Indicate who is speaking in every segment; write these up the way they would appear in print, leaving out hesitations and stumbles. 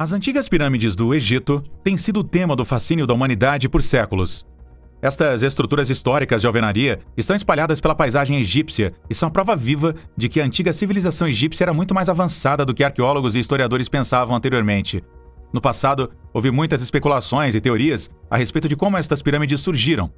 Speaker 1: As antigas pirâmides do Egito têm sido o tema do fascínio da humanidade por séculos. Estas estruturas históricas de alvenaria estão espalhadas pela paisagem egípcia e são a prova viva de que a antiga civilização egípcia era muito mais avançada do que arqueólogos e historiadores pensavam anteriormente. No passado, houve muitas especulações e teorias a respeito de como estas pirâmides surgiram.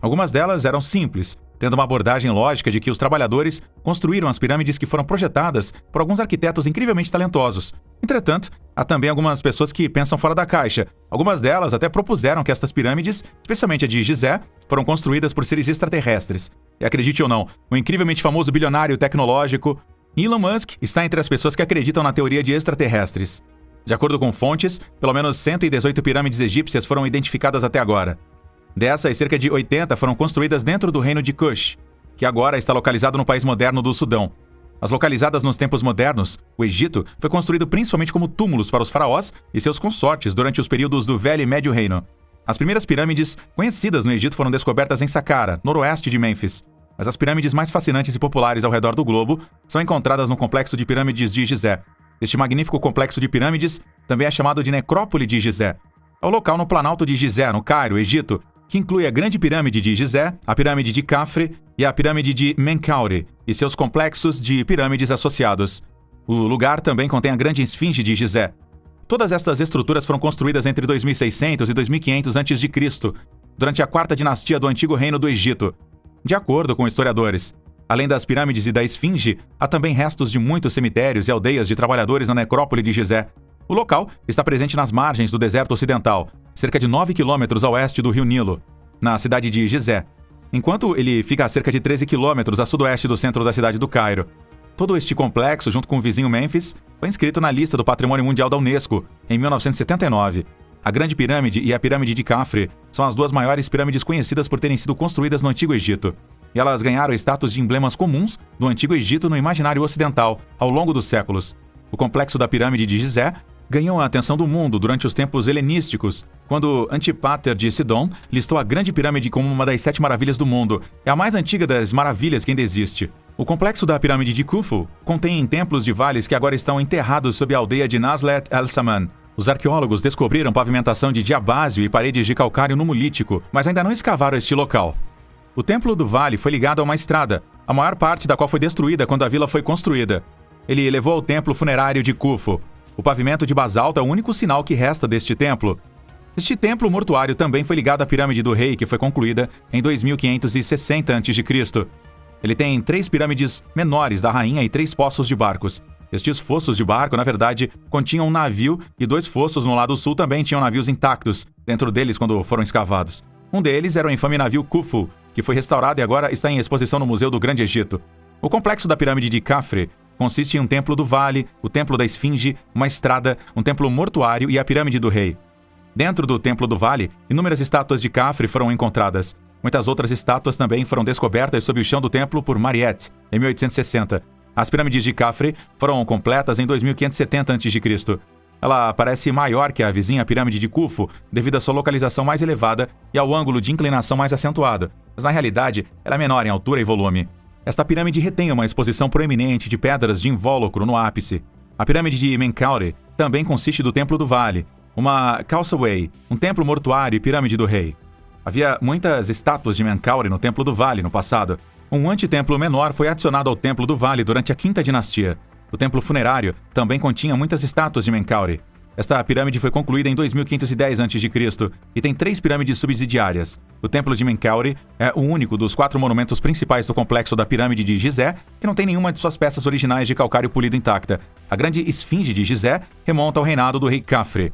Speaker 1: Algumas delas eram simples, tendo uma abordagem lógica de que os trabalhadores construíram as pirâmides que foram projetadas por alguns arquitetos incrivelmente talentosos. Entretanto, há também algumas pessoas que pensam fora da caixa. Algumas delas até propuseram que estas pirâmides, especialmente a de Gizé, foram construídas por seres extraterrestres. E acredite ou não, o incrivelmente famoso bilionário tecnológico Elon Musk está entre as pessoas que acreditam na teoria de extraterrestres. De acordo com fontes, pelo menos 118 pirâmides egípcias foram identificadas até agora. Dessas, cerca de 80 foram construídas dentro do reino de Kush, que agora está localizado no país moderno do Sudão. As localizadas nos tempos modernos, o Egito foi construído principalmente como túmulos para os faraós e seus consortes durante os períodos do Velho e Médio Reino. As primeiras pirâmides conhecidas no Egito foram descobertas em Saqqara, noroeste de Mênfis. Mas as pirâmides mais fascinantes e populares ao redor do globo são encontradas no complexo de pirâmides de Gizé. Este magnífico complexo de pirâmides também é chamado de Necrópole de Gizé. É o local no Planalto de Gizé, no Cairo, Egito, que inclui a Grande Pirâmide de Gizé, a Pirâmide de Khafre e a Pirâmide de Menkaure e seus complexos de pirâmides associados. O lugar também contém a Grande Esfinge de Gizé. Todas estas estruturas foram construídas entre 2600 e 2500 a.C., durante a quarta dinastia do Antigo Reino do Egito, de acordo com historiadores. Além das pirâmides e da Esfinge, há também restos de muitos cemitérios e aldeias de trabalhadores na Necrópole de Gizé. O local está presente nas margens do deserto ocidental, cerca de 9 quilômetros a oeste do rio Nilo, na cidade de Gizé, enquanto ele fica a cerca de 13 quilômetros a sudoeste do centro da cidade do Cairo. Todo este complexo, junto com o vizinho Mênfis, foi inscrito na lista do Patrimônio Mundial da Unesco em 1979. A Grande Pirâmide e a Pirâmide de Khafre são as duas maiores pirâmides conhecidas por terem sido construídas no Antigo Egito, e elas ganharam status de emblemas comuns do Antigo Egito no imaginário ocidental ao longo dos séculos. O complexo da Pirâmide de Gizé ganhou a atenção do mundo durante os tempos helenísticos, quando Antípater de Sidon listou a Grande Pirâmide como uma das 7 maravilhas do mundo. É a mais antiga das maravilhas que ainda existe. O complexo da Pirâmide de Khufu contém templos de vales que agora estão enterrados sob a aldeia de Nazlet el-Saman. Os arqueólogos descobriram pavimentação de diabásio e paredes de calcário numulítico, mas ainda não escavaram este local. O Templo do Vale foi ligado a uma estrada, a maior parte da qual foi destruída quando a vila foi construída. Ele levou ao templo funerário de Khufu. O pavimento de basalto é o único sinal que resta deste templo. Este templo mortuário também foi ligado à Pirâmide do Rei, que foi concluída em 2560 a.C. Ele tem 3 pirâmides menores da rainha e 3 poços de barcos. Estes fossos de barco, na verdade, continham um navio e 2 fossos no lado sul também tinham navios intactos, dentro deles quando foram escavados. Um deles era o infame navio Khufu, que foi restaurado e agora está em exposição no Museu do Grande Egito. O complexo da Pirâmide de Khafre consiste em um templo do vale, o templo da Esfinge, uma estrada, um templo mortuário e a Pirâmide do Rei. Dentro do templo do vale, inúmeras estátuas de Khafre foram encontradas. Muitas outras estátuas também foram descobertas sob o chão do templo por Mariette, em 1860. As pirâmides de Khafre foram completas em 2570 a.C. Ela parece maior que a vizinha Pirâmide de Khufu devido à sua localização mais elevada e ao ângulo de inclinação mais acentuado, mas na realidade ela é menor em altura e volume. Esta pirâmide retém uma exposição proeminente de pedras de invólucro no ápice. A Pirâmide de Menkaure também consiste do Templo do Vale, uma causeway, um templo mortuário e Pirâmide do Rei. Havia muitas estátuas de Menkaure no Templo do Vale no passado. Um antitemplo menor foi adicionado ao Templo do Vale durante a Quinta Dinastia. O templo funerário também continha muitas estátuas de Menkaure. Esta pirâmide foi concluída em 2510 a.C. e tem 3 pirâmides subsidiárias. O Templo de Menkaure é o único dos 4 monumentos principais do complexo da Pirâmide de Gizé que não tem nenhuma de suas peças originais de calcário polido intacta. A Grande Esfinge de Gizé remonta ao reinado do rei Khafre.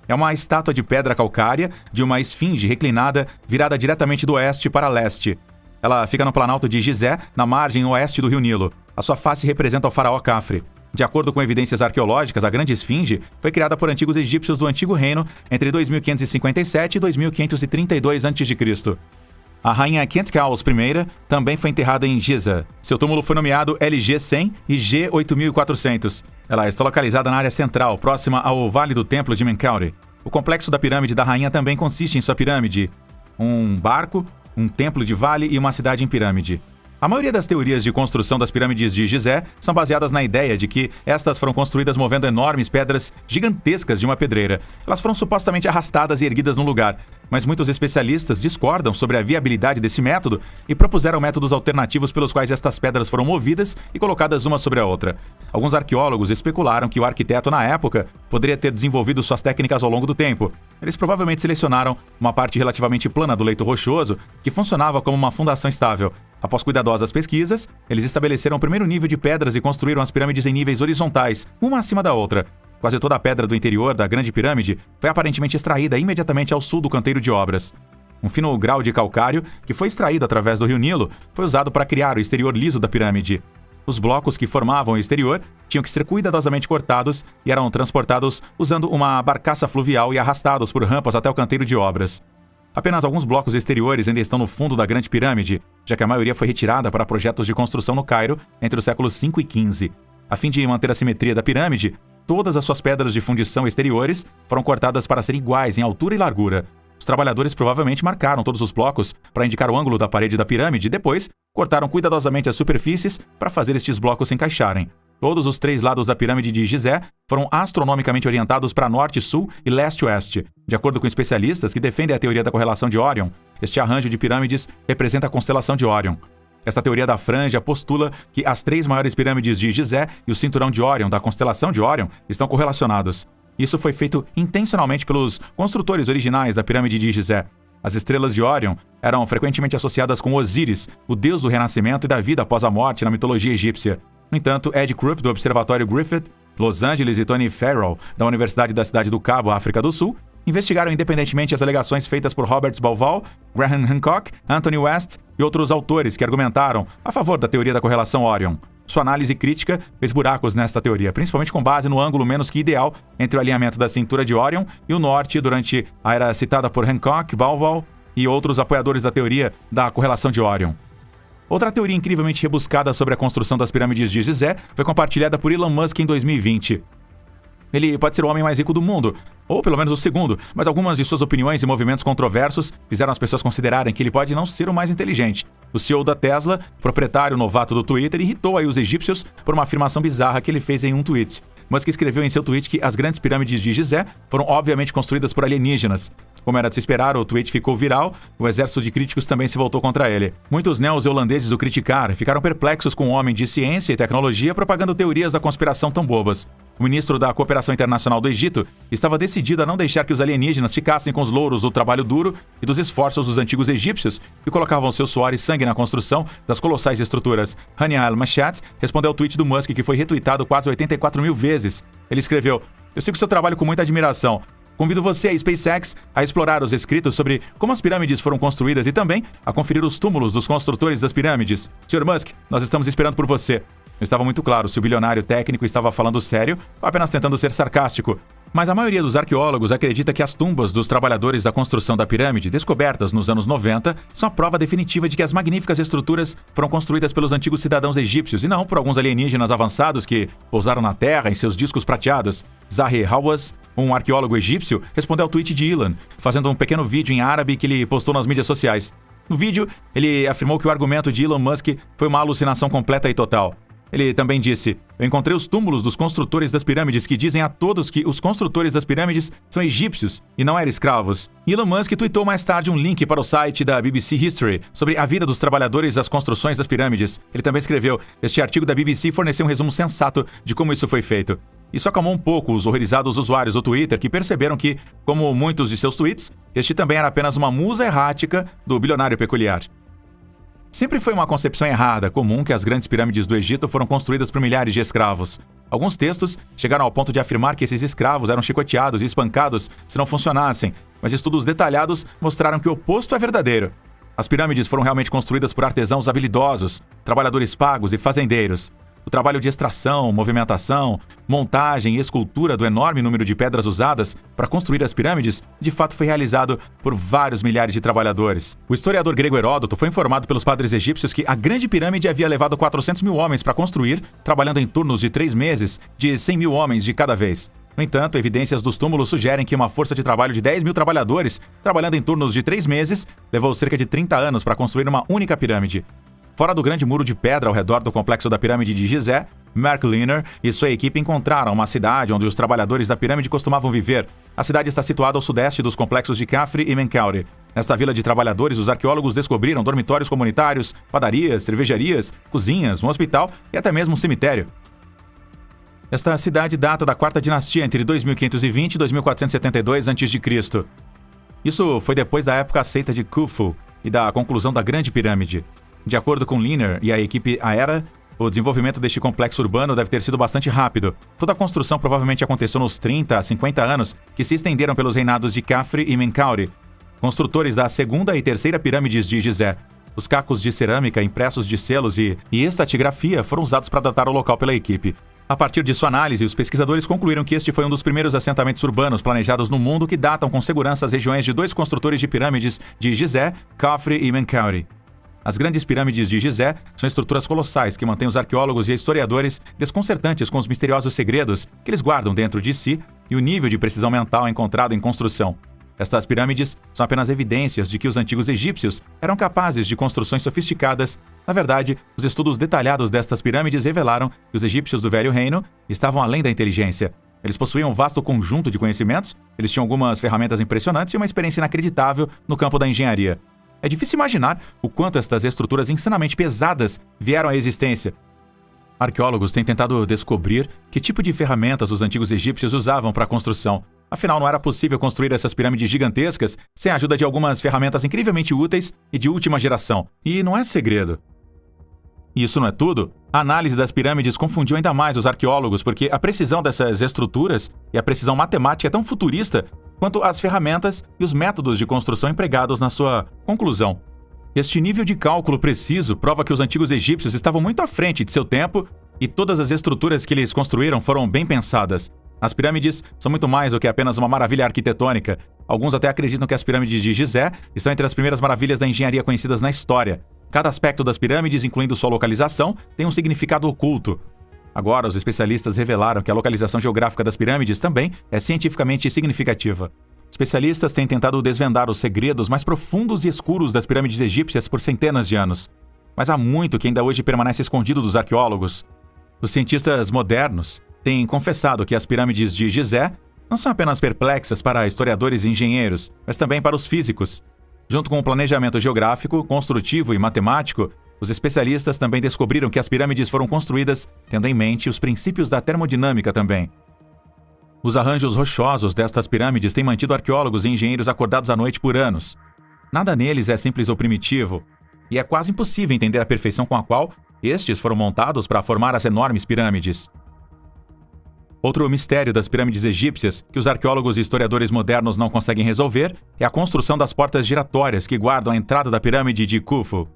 Speaker 1: É uma estátua de pedra calcária de uma esfinge reclinada virada diretamente do oeste para leste. Ela fica no Planalto de Gizé, na margem oeste do rio Nilo. A sua face representa o faraó Khafre. De acordo com evidências arqueológicas, a Grande Esfinge foi criada por antigos egípcios do Antigo Reino entre 2557 e 2532 a.C. A rainha Khentkaus I também foi enterrada em Giza. Seu túmulo foi nomeado LG-100 e G-8400. Ela está localizada na área central, próxima ao Vale do Templo de Menkaure. O complexo da Pirâmide da Rainha também consiste em sua pirâmide, um barco, um templo de vale e uma cidade em pirâmide. A maioria das teorias de construção das pirâmides de Gizé são baseadas na ideia de que estas foram construídas movendo enormes pedras gigantescas de uma pedreira. Elas foram supostamente arrastadas e erguidas no lugar, mas muitos especialistas discordam sobre a viabilidade desse método e propuseram métodos alternativos pelos quais estas pedras foram movidas e colocadas uma sobre a outra. Alguns arqueólogos especularam que o arquiteto na época poderia ter desenvolvido suas técnicas ao longo do tempo. Eles provavelmente selecionaram uma parte relativamente plana do leito rochoso que funcionava como uma fundação estável. Após cuidadosas pesquisas, eles estabeleceram o primeiro nível de pedras e construíram as pirâmides em níveis horizontais, uma acima da outra. Quase toda a pedra do interior da Grande Pirâmide foi aparentemente extraída imediatamente ao sul do canteiro de obras. Um fino grau de calcário, que foi extraído através do rio Nilo, foi usado para criar o exterior liso da pirâmide. Os blocos que formavam o exterior tinham que ser cuidadosamente cortados e eram transportados usando uma barcaça fluvial e arrastados por rampas até o canteiro de obras. Apenas alguns blocos exteriores ainda estão no fundo da Grande Pirâmide, já que a maioria foi retirada para projetos de construção no Cairo entre os séculos 5 e 15. A fim de manter a simetria da pirâmide, todas as suas pedras de fundição exteriores foram cortadas para serem iguais em altura e largura. Os trabalhadores provavelmente marcaram todos os blocos para indicar o ângulo da parede da pirâmide e depois cortaram cuidadosamente as superfícies para fazer estes blocos se encaixarem. Todos os 3 lados da pirâmide de Gizé foram astronomicamente orientados para norte-sul e leste-oeste. De acordo com especialistas que defendem a teoria da correlação de Órion, este arranjo de pirâmides representa a constelação de Órion. Esta teoria da franja postula que as 3 maiores pirâmides de Gizé e o cinturão de Órion da constelação de Órion estão correlacionados. Isso foi feito intencionalmente pelos construtores originais da pirâmide de Gizé. As estrelas de Órion eram frequentemente associadas com Osíris, o deus do renascimento e da vida após a morte na mitologia egípcia. No entanto, Ed Krupp, do Observatório Griffith, Los Angeles, e Tony Farrell, da Universidade da Cidade do Cabo, África do Sul, investigaram independentemente as alegações feitas por Robert Bauval, Graham Hancock, Anthony West e outros autores que argumentaram a favor da teoria da correlação Órion. Sua análise crítica fez buracos nesta teoria, principalmente com base no ângulo menos que ideal entre o alinhamento da cintura de Órion e o norte durante a era citada por Hancock, Bauval e outros apoiadores da teoria da correlação de Órion. Outra teoria incrivelmente rebuscada sobre a construção das pirâmides de Gizé foi compartilhada por Elon Musk em 2020. Ele pode ser o homem mais rico do mundo, ou pelo menos o segundo, mas algumas de suas opiniões e movimentos controversos fizeram as pessoas considerarem que ele pode não ser o mais inteligente. O CEO da Tesla, proprietário novato do Twitter, irritou aí os egípcios por uma afirmação bizarra que ele fez em um tweet. Musk escreveu em seu tweet que as grandes pirâmides de Gizé foram obviamente construídas por alienígenas. Como era de se esperar, o tweet ficou viral, o exército de críticos também se voltou contra ele. Muitos neozelandeses o criticaram e ficaram perplexos com um homem de ciência e tecnologia propagando teorias da conspiração tão bobas. O ministro da Cooperação Internacional do Egito estava decidido a não deixar que os alienígenas ficassem com os louros do trabalho duro e dos esforços dos antigos egípcios, que colocavam seu suor e sangue na construção das colossais estruturas. Hania al-Mashat respondeu ao tweet do Musk, que foi retweetado quase 84 mil vezes. Ele escreveu: "Eu sigo seu trabalho com muita admiração. Convido você, a SpaceX, a explorar os escritos sobre como as pirâmides foram construídas e também a conferir os túmulos dos construtores das pirâmides. Sr. Musk, nós estamos esperando por você." Não estava muito claro se o bilionário técnico estava falando sério ou apenas tentando ser sarcástico. Mas a maioria dos arqueólogos acredita que as tumbas dos trabalhadores da construção da pirâmide, descobertas nos anos 90, são a prova definitiva de que as magníficas estruturas foram construídas pelos antigos cidadãos egípcios e não por alguns alienígenas avançados que pousaram na Terra em seus discos prateados. Zahi Hawass, um arqueólogo egípcio, respondeu ao tweet de Elon, fazendo um pequeno vídeo em árabe que ele postou nas mídias sociais. No vídeo, ele afirmou que o argumento de Elon Musk foi uma alucinação completa e total. Ele também disse: "Eu encontrei os túmulos dos construtores das pirâmides que dizem a todos que os construtores das pirâmides são egípcios e não eram escravos." Elon Musk tweetou mais tarde um link para o site da BBC History sobre a vida dos trabalhadores das construções das pirâmides. Ele também escreveu: "Este artigo da BBC forneceu um resumo sensato de como isso foi feito." Isso acalmou um pouco os horrorizados usuários do Twitter, que perceberam que, como muitos de seus tweets, este também era apenas uma musa errática do bilionário peculiar. Sempre foi uma concepção errada, comum, que as grandes pirâmides do Egito foram construídas por milhares de escravos. Alguns textos chegaram ao ponto de afirmar que esses escravos eram chicoteados e espancados se não funcionassem, mas estudos detalhados mostraram que o oposto é verdadeiro. As pirâmides foram realmente construídas por artesãos habilidosos, trabalhadores pagos e fazendeiros. O trabalho de extração, movimentação, montagem e escultura do enorme número de pedras usadas para construir as pirâmides, de fato foi realizado por vários milhares de trabalhadores. O historiador grego Heródoto foi informado pelos padres egípcios que a Grande Pirâmide havia levado 400 mil homens para construir, trabalhando em turnos de 3 meses, de 100 mil homens de cada vez. No entanto, evidências dos túmulos sugerem que uma força de trabalho de 10 mil trabalhadores, trabalhando em turnos de 3 meses, levou cerca de 30 anos para construir uma única pirâmide. Fora do grande muro de pedra ao redor do complexo da pirâmide de Gizé, Mark Liner e sua equipe encontraram uma cidade onde os trabalhadores da pirâmide costumavam viver. A cidade está situada ao sudeste dos complexos de Khafre e Menkaure. Nesta vila de trabalhadores, os arqueólogos descobriram dormitórios comunitários, padarias, cervejarias, cozinhas, um hospital e até mesmo um cemitério. Esta cidade data da quarta dinastia entre 2520 e 2472 a.C. Isso foi depois da época aceita de Khufu e da conclusão da Grande Pirâmide. De acordo com Liner e a equipe Aera, o desenvolvimento deste complexo urbano deve ter sido bastante rápido. Toda a construção provavelmente aconteceu nos 30 a 50 anos que se estenderam pelos reinados de Khafre e Menkaure, construtores da segunda e terceira pirâmides de Gizé. Os cacos de cerâmica impressos de selos e estatigrafia foram usados para datar o local pela equipe. A partir de sua análise, os pesquisadores concluíram que este foi um dos primeiros assentamentos urbanos planejados no mundo que datam com segurança as regiões de dois construtores de pirâmides de Gizé, Khafre e Menkaure. As grandes pirâmides de Gizé são estruturas colossais que mantêm os arqueólogos e historiadores desconcertantes com os misteriosos segredos que eles guardam dentro de si e o nível de precisão mental encontrado em construção. Estas pirâmides são apenas evidências de que os antigos egípcios eram capazes de construções sofisticadas. Na verdade, os estudos detalhados destas pirâmides revelaram que os egípcios do Velho Reino estavam além da inteligência. Eles possuíam um vasto conjunto de conhecimentos, eles tinham algumas ferramentas impressionantes e uma experiência inacreditável no campo da engenharia. É difícil imaginar o quanto estas estruturas insanamente pesadas vieram à existência. Arqueólogos têm tentado descobrir que tipo de ferramentas os antigos egípcios usavam para a construção. Afinal, não era possível construir essas pirâmides gigantescas sem a ajuda de algumas ferramentas incrivelmente úteis e de última geração. E não é segredo. E isso não é tudo. A análise das pirâmides confundiu ainda mais os arqueólogos porque a precisão dessas estruturas e a precisão matemática é tão futurista quanto as ferramentas e os métodos de construção empregados na sua conclusão. Este nível de cálculo preciso prova que os antigos egípcios estavam muito à frente de seu tempo e todas as estruturas que eles construíram foram bem pensadas. As pirâmides são muito mais do que apenas uma maravilha arquitetônica. Alguns até acreditam que as pirâmides de Gizé estão entre as primeiras maravilhas da engenharia conhecidas na história. Cada aspecto das pirâmides, incluindo sua localização, tem um significado oculto. Agora, os especialistas revelaram que a localização geográfica das pirâmides também é cientificamente significativa. Especialistas têm tentado desvendar os segredos mais profundos e escuros das pirâmides egípcias por centenas de anos. Mas há muito que ainda hoje permanece escondido dos arqueólogos. Os cientistas modernos têm confessado que as pirâmides de Gizé não são apenas perplexas para historiadores e engenheiros, mas também para os físicos. Junto com o planejamento geográfico, construtivo e matemático, os especialistas também descobriram que as pirâmides foram construídas tendo em mente os princípios da termodinâmica também. Os arranjos rochosos destas pirâmides têm mantido arqueólogos e engenheiros acordados à noite por anos. Nada neles é simples ou primitivo, e é quase impossível entender a perfeição com a qual estes foram montados para formar as enormes pirâmides. Outro mistério das pirâmides egípcias que os arqueólogos e historiadores modernos não conseguem resolver é a construção das portas giratórias que guardam a entrada da pirâmide de Khufu.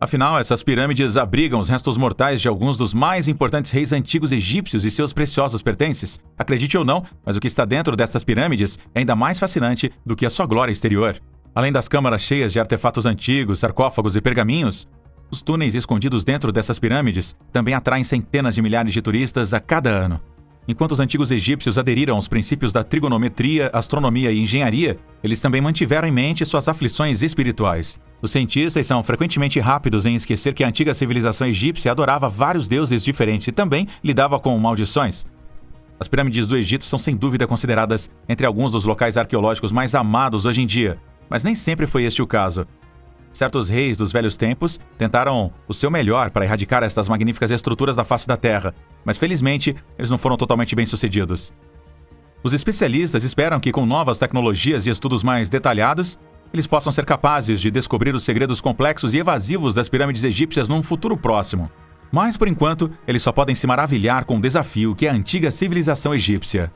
Speaker 1: Afinal, essas pirâmides abrigam os restos mortais de alguns dos mais importantes reis antigos egípcios e seus preciosos pertences. Acredite ou não, mas o que está dentro destas pirâmides é ainda mais fascinante do que a sua glória exterior. Além das câmaras cheias de artefatos antigos, sarcófagos e pergaminhos, os túneis escondidos dentro dessas pirâmides também atraem centenas de milhares de turistas a cada ano. Enquanto os antigos egípcios aderiram aos princípios da trigonometria, astronomia e engenharia, eles também mantiveram em mente suas aflições espirituais. Os cientistas são frequentemente rápidos em esquecer que a antiga civilização egípcia adorava vários deuses diferentes e também lidava com maldições. As pirâmides do Egito são sem dúvida consideradas entre alguns dos locais arqueológicos mais amados hoje em dia, mas nem sempre foi este o caso. Certos reis dos velhos tempos tentaram o seu melhor para erradicar estas magníficas estruturas da face da Terra, mas felizmente eles não foram totalmente bem-sucedidos. Os especialistas esperam que com novas tecnologias e estudos mais detalhados, eles possam ser capazes de descobrir os segredos complexos e evasivos das pirâmides egípcias num futuro próximo. Mas, por enquanto, eles só podem se maravilhar com o desafio que é a antiga civilização egípcia.